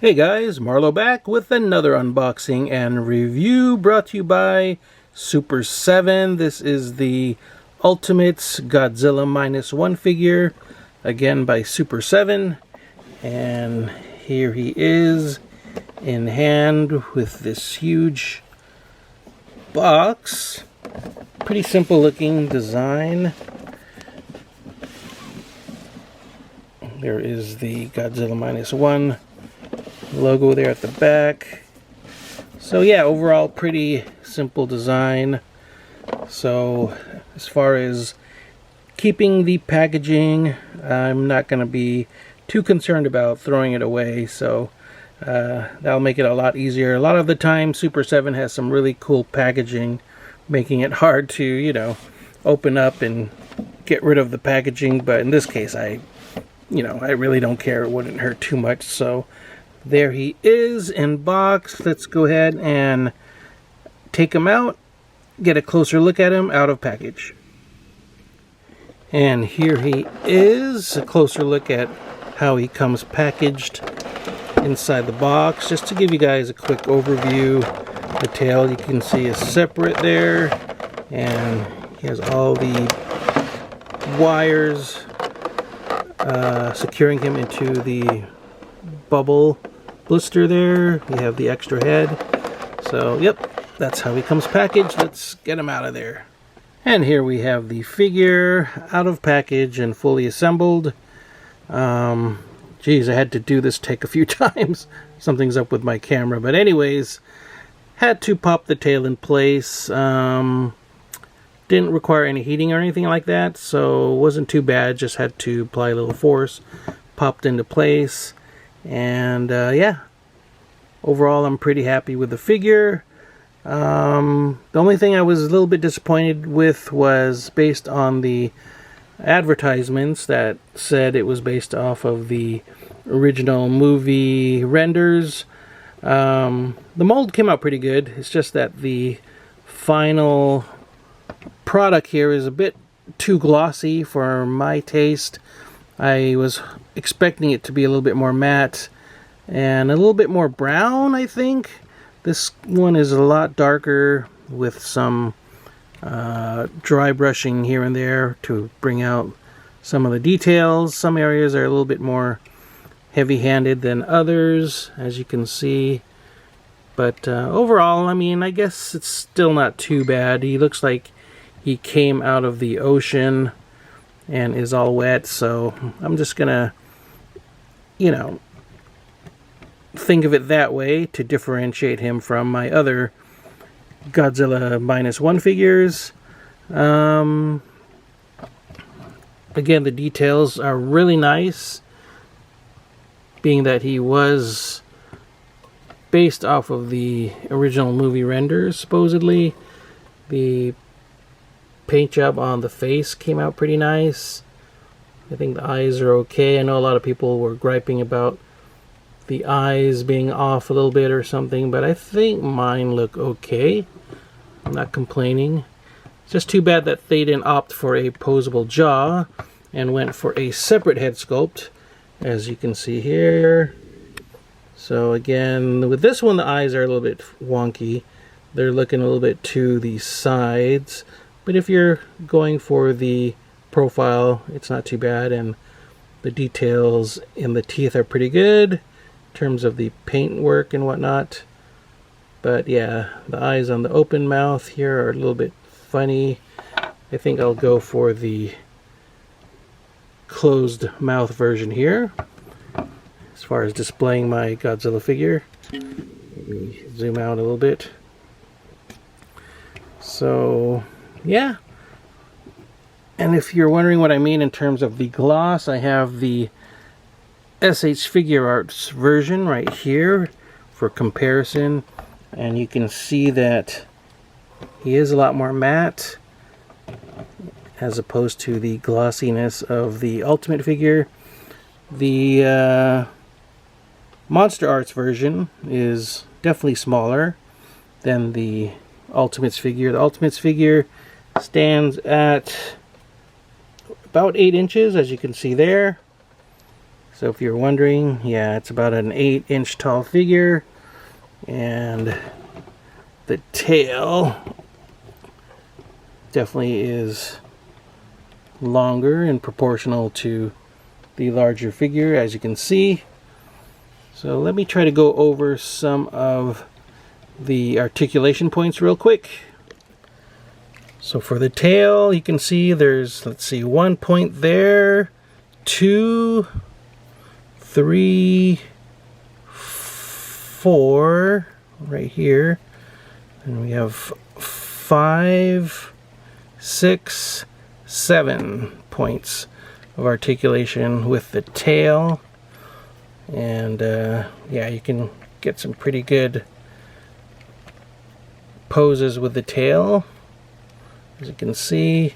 Hey guys, Marlo back with another unboxing and review brought to you by SUPER7. This is the Ultimates Godzilla -1 figure, again by SUPER7. And here he is in hand with this huge box. Pretty simple looking design. There is the Godzilla -1 logo there at the back. So yeah, overall pretty simple design. So as far as keeping the packaging, I'm not going to be too concerned about throwing it away, so that'll make it a lot easier. A lot of the time SUPER7 has some really cool packaging, making it hard to, you know, open up and get rid of the packaging, but in this case I really don't care. It wouldn't hurt too much. So there he is in box. Let's go ahead and take him out, get a closer look at him out of package. And here he is, a closer look at how he comes packaged inside the box. Just to give you guys a quick overview, the tail you can see is separate there, and he has all the wires securing him into the bubble blister there. We have the extra head. So yep, that's how he comes packaged. Let's get him out of there. And here we have the figure out of package and fully assembled. Geez, I had to do this take a few times. Something's up with my camera, but anyways, had to pop the tail in place. Didn't require any heating or anything like that, so it wasn't too bad. Just had to apply a little force, popped into place. And yeah, overall I'm pretty happy with the figure. The only thing I was a little bit disappointed with was based on the advertisements that said it was based off of the original movie renders. The mold came out pretty good. It's just that the final product here is a bit too glossy for my taste. I was expecting it to be a little bit more matte and a little bit more brown, I think. This one is a lot darker with some dry brushing here and there to bring out some of the details. Some areas are a little bit more heavy-handed than others, as you can see. But overall, I mean, I guess it's still not too bad. He looks like he came out of the ocean and is all wet, so I'm just gonna, you know, think of it that way to differentiate him from my other Godzilla -1 figures. Again, the details are really nice, being that he was based off of the original movie renders, supposedly. The paint job on the face came out pretty nice. I think the eyes are okay. I know a lot of people were griping about the eyes being off a little bit or something, but I think mine look okay. I'm not complaining. It's just too bad that they didn't opt for a posable jaw and went for a separate head sculpt, as you can see here. So again, with this one the eyes are a little bit wonky. They're looking a little bit to the sides. But if you're going for the profile, it's not too bad, and the details in the teeth are pretty good in terms of the paint work and whatnot. But yeah, the eyes on the open mouth here are a little bit funny. I think I'll go for the closed mouth version here as far as displaying my Godzilla figure. Let me zoom out a little bit. So yeah, and if you're wondering what I mean in terms of the gloss, I have the S.H.Figuarts version right here for comparison, and you can see that he is a lot more matte as opposed to the glossiness of the Ultimate figure. The Monsterarts version is definitely smaller than the Ultimates figure. The Ultimates figure stands at about 8 inches, as you can see there. So if you're wondering, yeah, it's about an 8-inch tall figure, and the tail definitely is longer and proportional to the larger figure, as you can see. So let me try to go over some of the articulation points real quick. So for the tail, you can see there's, let's see, 1 point there, 2, 3, 4 right here, and we have 5, 6, 7 points of articulation with the tail. And yeah, you can get some pretty good poses with the tail. As you can see,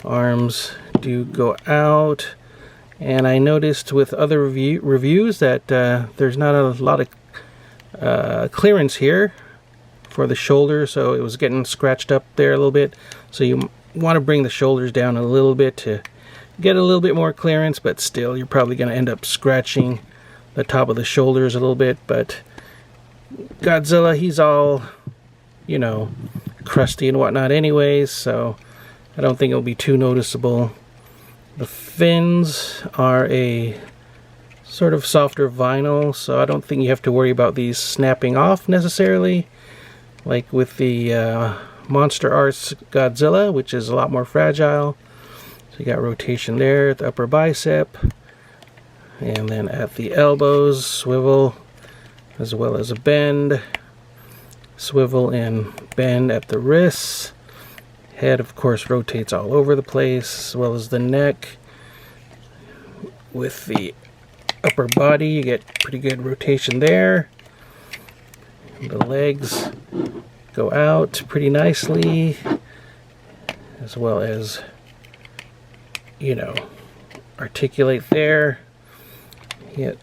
arms do go out, and I noticed with other reviews that there's not a lot of clearance here for the shoulder, so it was getting scratched up there a little bit. So you want to bring the shoulders down a little bit to get a little bit more clearance, but still you're probably going to end up scratching the top of the shoulders a little bit. But Godzilla, he's all, you know, crusty and whatnot anyways, so I don't think it'll be too noticeable. The fins are a sort of softer vinyl, so I don't think you have to worry about these snapping off necessarily, like with the SH.Monsterarts Godzilla, which is a lot more fragile. So you got rotation there at the upper bicep, and then at the elbows, swivel, as well as a bend, swivel and bend at the wrists. Head, of course, rotates all over the place, as well as the neck. With the upper body, you get pretty good rotation there. The legs go out pretty nicely, as well as, you know, articulate there. You get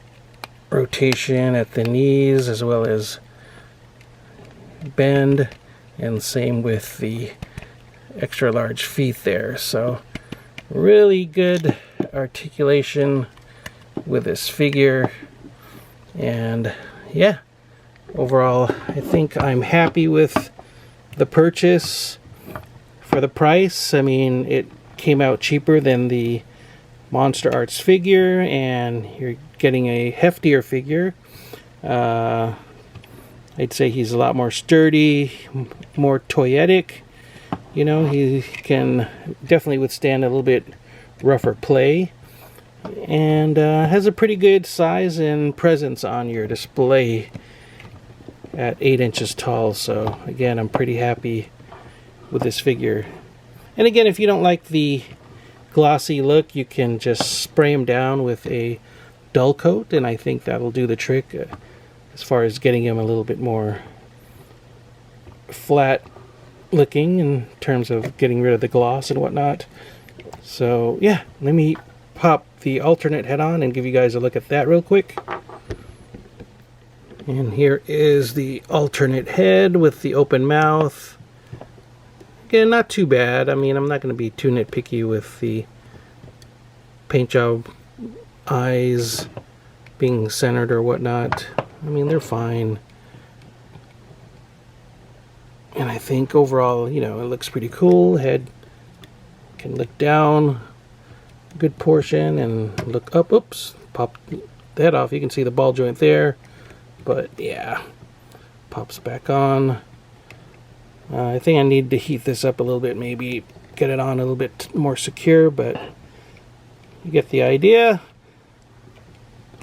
rotation at the knees, as well as bend, and same with the extra large feet there. So really good articulation with this figure, and yeah, overall I think I'm happy with the purchase for the price. I mean, it came out cheaper than the SH.Monsterarts figure, and you're getting a heftier figure. I'd say he's a lot more sturdy, more toyetic. You know, he can definitely withstand a little bit rougher play, and has a pretty good size and presence on your display at 8 inches tall. So again, I'm pretty happy with this figure. And again, if you don't like the glossy look, you can just spray him down with a dull coat, and I think that'll do the trick as far as getting him a little bit more flat looking in terms of getting rid of the gloss and whatnot. So yeah, let me pop the alternate head on and give you guys a look at that real quick. And here is the alternate head with the open mouth. Again, not too bad. I mean, I'm not going to be too nitpicky with the paint job eyes being centered or whatnot. I mean, they're fine. And I think overall, you know, it looks pretty cool. Head can look down a good portion and look up. Oops, pop the head off. You can see the ball joint there. But yeah, pops back on. I think I need to heat this up a little bit, maybe get it on a little bit more secure, but you get the idea.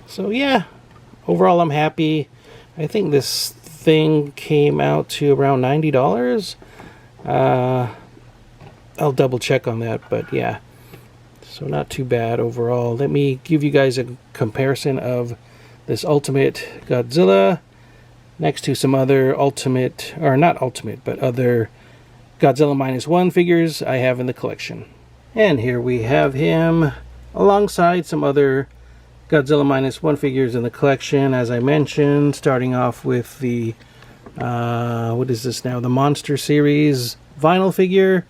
So yeah, overall I'm happy. I think this thing came out to around $90. I'll double check on that, but yeah, so not too bad overall. Let me give you guys a comparison of this Ultimate Godzilla next to some other Ultimate, or not Ultimate, but other Godzilla -1 figures I have in the collection. And here we have him alongside some other Godzilla -1 figures in the collection, as I mentioned, starting off with the what is this now, the Monster Series vinyl figure.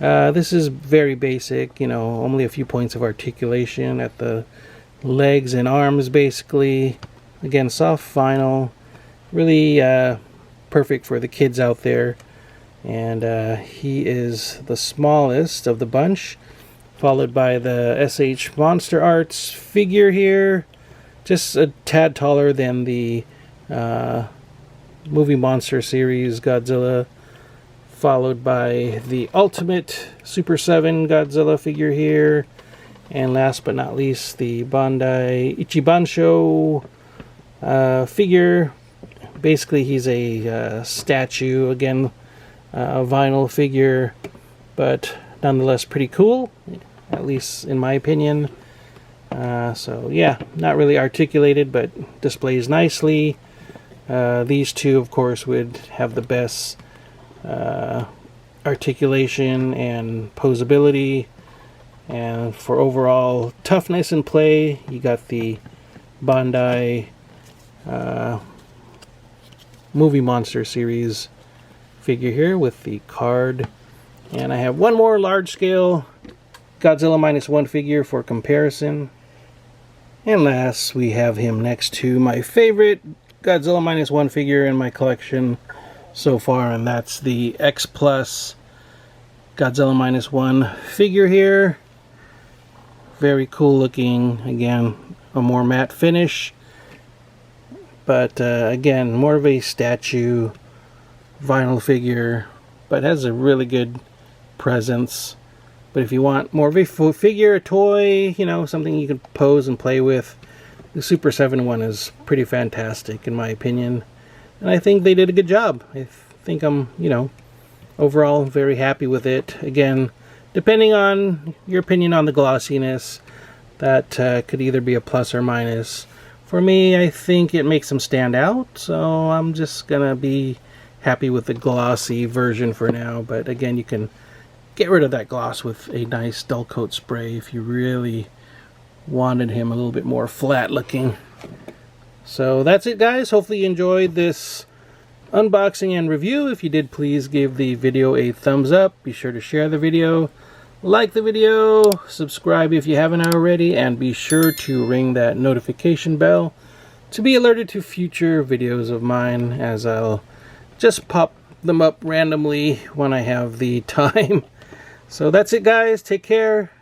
This is very basic, you know, only a few points of articulation at the legs and arms basically. Again, soft vinyl, really perfect for the kids out there. And he is the smallest of the bunch, followed by the S.H.Monsterarts figure here, just a tad taller than the movie monster series Godzilla, followed by the ultimate SUPER7 Godzilla figure here, and last but not least the Bandai Ichibansho figure. Basically he's a statue, again a vinyl figure, but nonetheless pretty cool, at least in my opinion. So yeah, not really articulated, but displays nicely. These two, of course, would have the best articulation and posability. And for overall toughness and play, you got the Bandai Movie Monster series figure here with the card. And I have one more large scale Godzilla -1 figure for comparison. And last, we have him next to my favorite Godzilla -1 figure in my collection so far, and that's the X-plus Godzilla -1 figure here. Very cool looking. Again, a more matte finish, but again, more of a statue vinyl figure, but has a really good presence. But if you want more of a figure, a toy, you know, something you can pose and play with, the SUPER7 one is pretty fantastic in my opinion. And I think they did a good job. I think I'm, you know, overall very happy with it. Again, depending on your opinion on the glossiness, that could either be a plus or minus. For me, I think it makes them stand out, so I'm just gonna be happy with the glossy version for now. But again, you can get rid of that gloss with a nice dull coat spray if you really wanted him a little bit more flat looking. So that's it, guys. Hopefully you enjoyed this unboxing and review. If you did, please give the video a thumbs up. Be sure to share the video, like the video, subscribe if you haven't already, and be sure to ring that notification bell to be alerted to future videos of mine, as I'll just pop them up randomly when I have the time. So that's it, guys. Take care,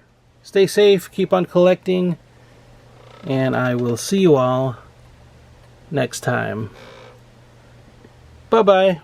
stay safe, keep on collecting, and I will see you all next time. Bye-bye.